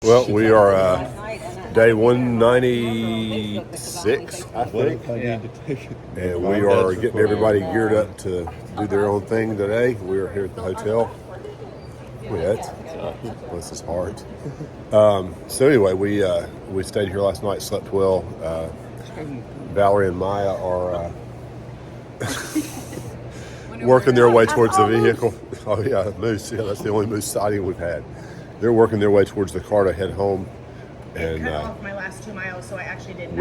Well, we are day 196, I think, and we are getting everybody geared up to do their own thing today. We are here at the hotel. This is hard. So anyway, we stayed here last night, slept well. Valerie and Maya are working their way towards the vehicle. Oh yeah, moose. Yeah, that's the only moose sighting we've had. They're working their way towards the car to head home. And cut off my last 2 miles, so I actually didn't.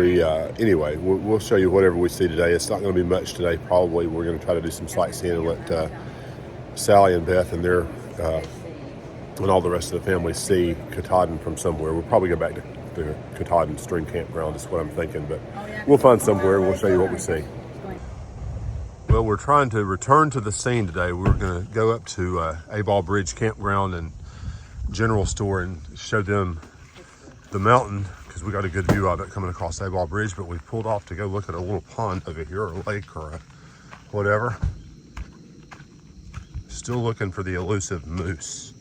Anyway, we'll show you whatever we see today. It's not going to be much today. Probably we're going to try to do some sightseeing and let Sally and Beth and their and all the rest of the family see Katahdin from somewhere. We'll probably go back to the Katahdin Stream Campground. Is what I'm thinking, but we'll find somewhere and we'll show you what we see. Well, we're trying to return to the scene today. We're going to go up to Abol Bridge Campground and General Store and show them the mountain because we got a good view of it coming across Abol Bridge, but we pulled off to go look at a little pond over here, or a lake, or a whatever. Still looking for the elusive moose.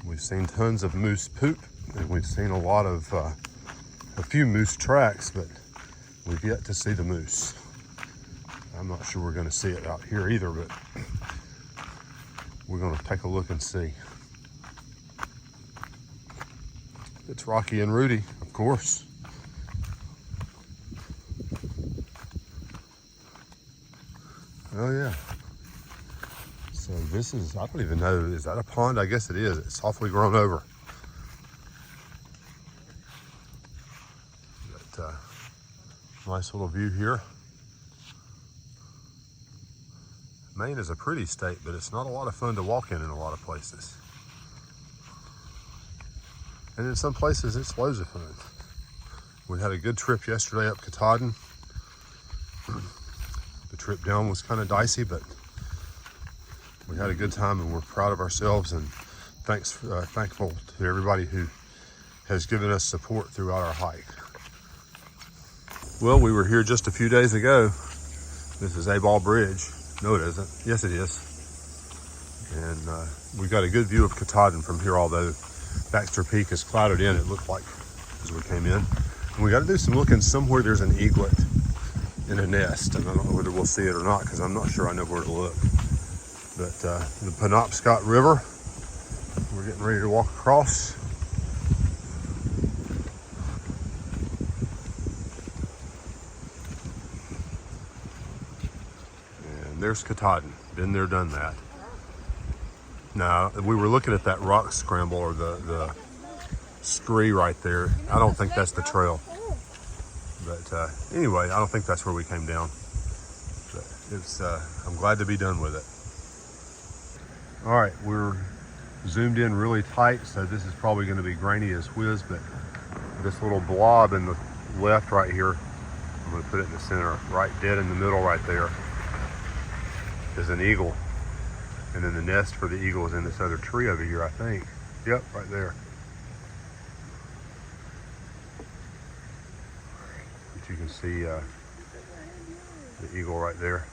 We've seen tons of moose poop, and we've seen a few moose tracks, but we've yet to see the moose. I'm not sure we're going to see it out here either, but we're going to take a look and see. It's Rocky and Rudy, of course. Oh yeah. So this is, I don't even know, is that a pond? I guess it is. It's awfully grown over. Got nice little view here. Maine is a pretty state, but it's not a lot of fun to walk in a lot of places. And in some places, it's loads of fun. We had a good trip yesterday up Katahdin. The trip down was kind of dicey, but we had a good time and we're proud of ourselves and thankful to everybody who has given us support throughout our hike. Well, we were here just a few days ago. This is Abol Bridge. No, it isn't. Yes, it is. And we've got a good view of Katahdin from here, although Baxter Peak is clouded in, it looked like, as we came in. And we got to do some looking somewhere. There's an eaglet in a nest, and I don't know whether we'll see it or not because I'm not sure I know where to look. But the Penobscot River, we're getting ready to walk across. And there's Katahdin. Been there, done that. Now, we were looking at that rock scramble or the scree right there. I don't think that's the trail. But anyway, I don't think that's where we came down. But it's, I'm glad to be done with it. All right, we're zoomed in really tight, so this is probably going to be grainy as whiz, but this little blob in the left right here, I'm going to put it in the center, right dead in the middle right there, is an eagle. And then the nest for the eagle is in this other tree over here, I think. Yep, right there. But you can see the eagle right there.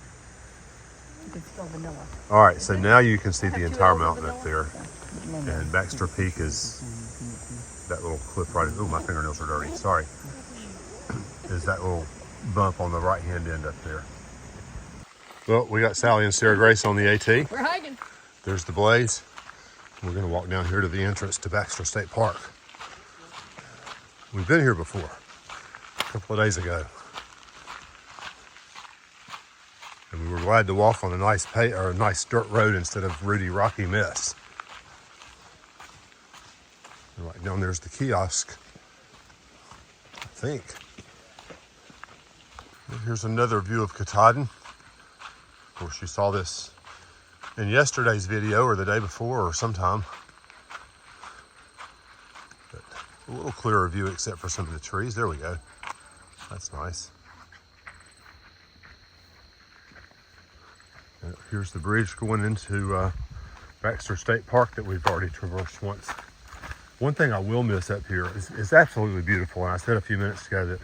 You can still vanilla. All right, so now you can see the entire mountain up there. And Baxter Peak is that little cliff right. Oh, my fingernails are dirty. Sorry. Is that little bump on the right-hand end up there. Well, we got Sally and Sarah Grace on the AT. We're hiking. There's the blaze. We're going to walk down here to the entrance to Baxter State Park. We've been here before, a couple of days ago. And we were glad to walk on a nice dirt road instead of rooty, rocky mess. And right down there's the kiosk, I think. And here's another view of Katahdin. Of course, you saw this in yesterday's video or the day before or sometime. But a little clearer view except for some of the trees. There we go. That's nice. Here's the bridge going into Baxter State Park that we've already traversed once. One thing I will miss up here is absolutely beautiful. And I said a few minutes ago that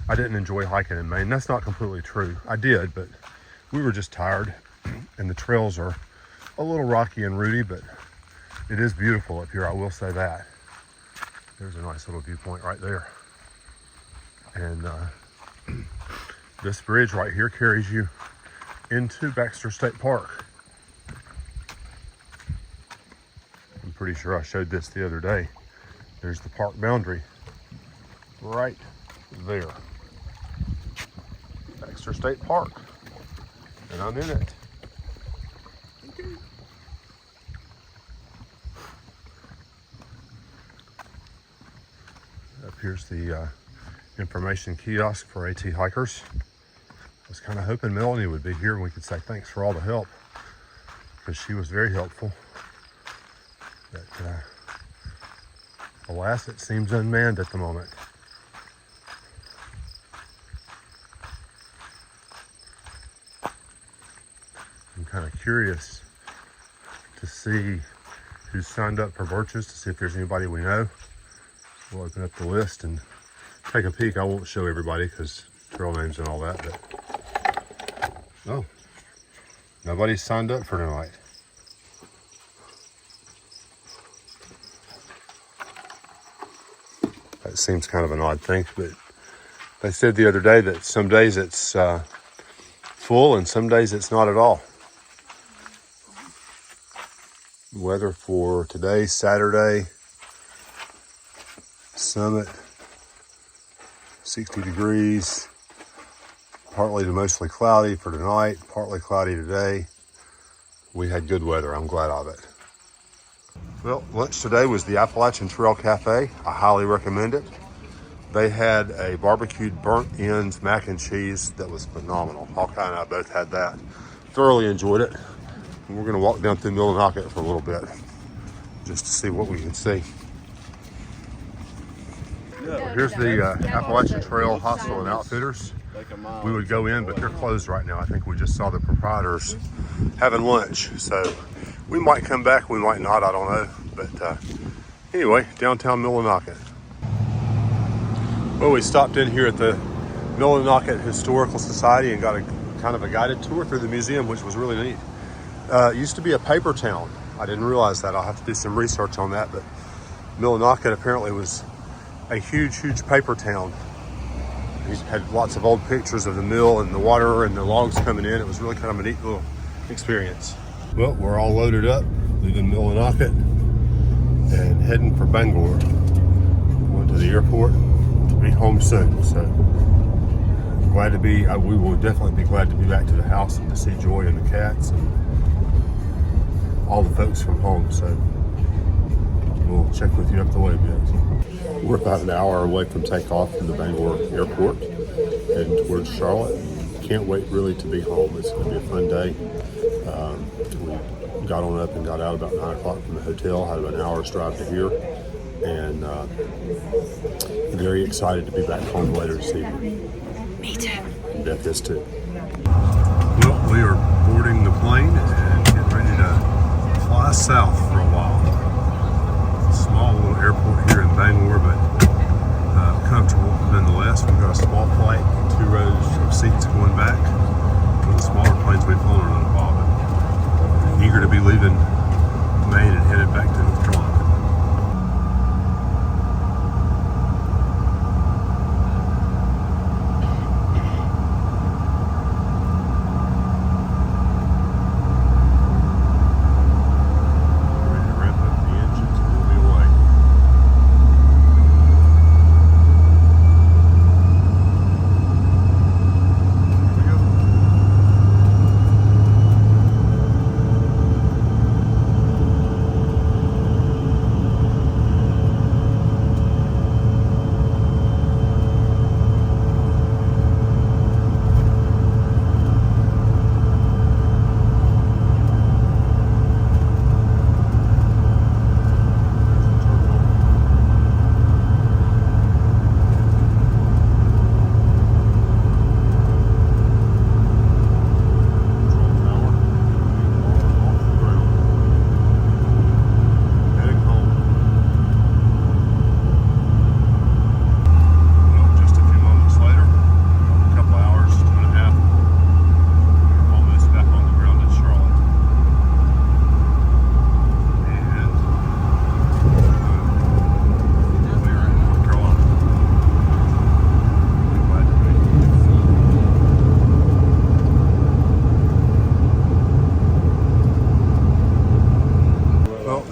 I didn't enjoy hiking in Maine. That's not completely true. I did, but we were just tired, and the trails are a little rocky and rooty, but it is beautiful up here, I will say that. There's a nice little viewpoint right there. And this bridge right here carries you into Baxter State Park. I'm pretty sure I showed this the other day. There's the park boundary right there. Baxter State Park. And I'm in it. Up here's the information kiosk for AT hikers. I was kind of hoping Melanie would be here and we could say thanks for all the help, because she was very helpful. But alas, it seems unmanned at the moment. I'm kind of curious to see who's signed up for birches, to see if there's anybody we know. We'll open up the list and take a peek. I won't show everybody because trail names and all that, but oh, nobody's signed up for tonight. That seems kind of an odd thing, but they said the other day that some days it's full and some days it's not at all. Weather for today, Saturday, Summit, 60 degrees, partly to mostly cloudy for tonight, partly cloudy today. We had good weather, I'm glad of it. Well, lunch today was the Appalachian Trail Cafe. I highly recommend it. They had a barbecued burnt ends mac and cheese that was phenomenal. Hawkeye and I both had that. Thoroughly enjoyed it. And we're gonna walk down through Millinocket for a little bit just to see what we can see. Here's the Appalachian Trail Hostel and Outfitters. We would go in, but they're closed right now. I think we just saw the proprietors having lunch. So we might come back, we might not, I don't know. But anyway, downtown Millinocket. Well, we stopped in here at the Millinocket Historical Society and got a kind of a guided tour through the museum, which was really neat. It used to be a paper town. I didn't realize that. I'll have to do some research on that, but Millinocket apparently was a huge, huge paper town. He had lots of old pictures of the mill and the water and the logs coming in. It was really kind of a neat little experience. Well, we're all loaded up, leaving Millinocket and heading for Bangor. Going to the airport to be home soon. So glad to be, we will definitely be glad to be back to the house and to see Joy and the cats and all the folks from home. So we'll check with you up the way a bit. We're about an hour away from takeoff from the Bangor airport, heading towards Charlotte. Can't wait really to be home. It's going to be a fun day. We got on up and got out about 9 o'clock from the hotel, had about an hour's drive to here, and very excited to be back home later this evening. Me too. And Beth is too. Well, we are boarding the plane and getting ready to fly south for a while. Small little airport here in Bangor, but comfortable nonetheless. We've got a small flight, 2 rows of seats going back. One of the smaller planes we've flown on in a while, but eager to be leaving Maine and headed back to North Carolina.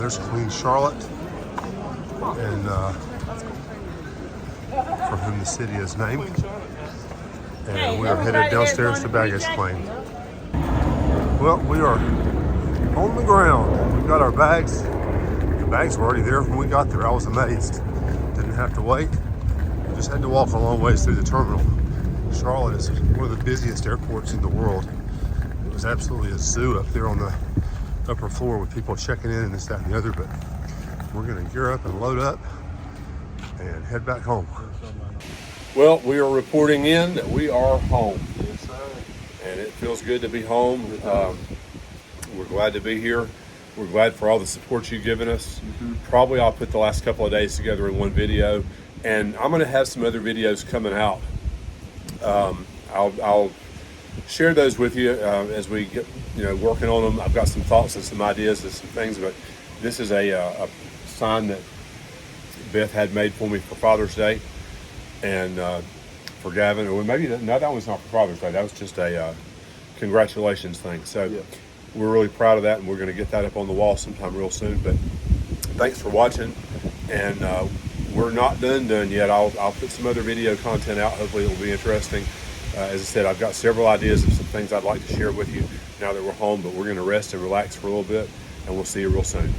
there's Queen Charlotte, and for whom the city is named. And we are headed downstairs to baggage claim. Well, we are on the ground. We've got our bags. The bags were already there when we got there. I was amazed. Didn't have to wait. Just had to walk a long ways through the terminal. Charlotte is one of the busiest airports in the world. It was absolutely a zoo up there on the upper floor with people checking in and this, that, and the other. But we're going to gear up and load up and head back home. Well, we are reporting in that we are home. Yes, sir. And it feels good to be home. We're glad to be here. We're glad for all the support you've given us. Probably I'll put the last couple of days together in one video, and I'm going to have some other videos coming out. I'll share those with you as we get, working on them. I've got some thoughts and some ideas and some things, but this is a sign that Beth had made for me for Father's Day, and for Gavin, or maybe that one's not for Father's Day. That was just a congratulations thing. So Yeah. we're really proud of that, and we're going to get that up on the wall sometime real soon. But thanks for watching, and we're not done yet. I'll put some other video content out. Hopefully it will be interesting. As I said, I've got several ideas of some things I'd like to share with you now that we're home, but we're going to rest and relax for a little bit, and we'll see you real soon.